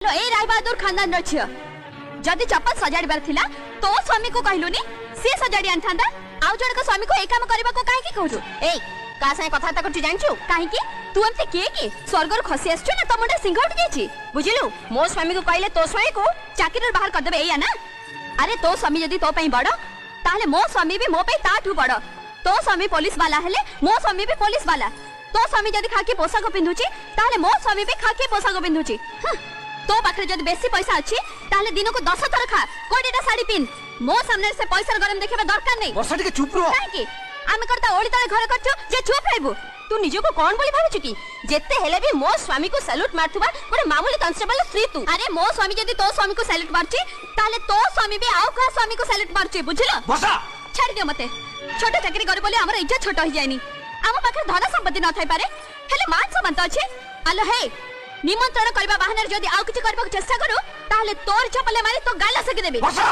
लो ए राय बहादुर खानदान रो छियो जदी चप्पल सजाड़बार थिला तो स्वामी को कहलुनी से सजाड़ी आनथांदा आउ जण को स्वामी को ए काम करबा को काहे की कहू ए का साए कथा ता करछु जानछु काहे की तू हमते के की स्वर्ग रो खसी आछछु ना तमडा सिंह उठ गेछि बुझिलु मो स्वामी को कहले तो स्वामी को चाकरी रो बाहर कर देबे एया ना अरे तो स्वामी जदी तो पई बडो ताले मो स्वामी भी मो पई ताठू बडो तो स्वामी पुलिस वाला हेले मो स्वामी भी पुलिस वाला तो स्वामी जदी खाकी पोशाक पिंधुची ताले मो स्वामी भी खाकी पोशाक पिंधुची तो पाखरे जदी बेसी पैसा अछि ताले दिन को 10 थर खा कोडीटा साड़ी पिन मो सामने से पैसा गरम देखबा दरकार नै वर्षा टिके चुप रहो काहे की आमे करता ओडी तळे घर करछु जे चुप रहबो तू निजो को कोन बोली भाबछु की जेते हेले भी मो स्वामी को सैल्यूट मारथुबा गोटे मामूली कांस्टेबल स्त्री तू अरे मो स्वामी जदी तो स्वामी को सैल्यूट मारछि ताले तो स्वामी भी आउ का स्वामी को सैल्यूट मारछि बुझिलो वर्षा छाड़ दियो मते छोटे चाकरी करे बोले हमर इज्जत छोट हो जायनी हम पाखरे धन संपत्ति न थाई पारे हेले मान सम्मान त अछि आलो हे निमंत्रण करबा बहाने जदी आउ किछि करबा चेष्टा करू ताले तोर चपले मारी तो गाला सकी देबी वर्षा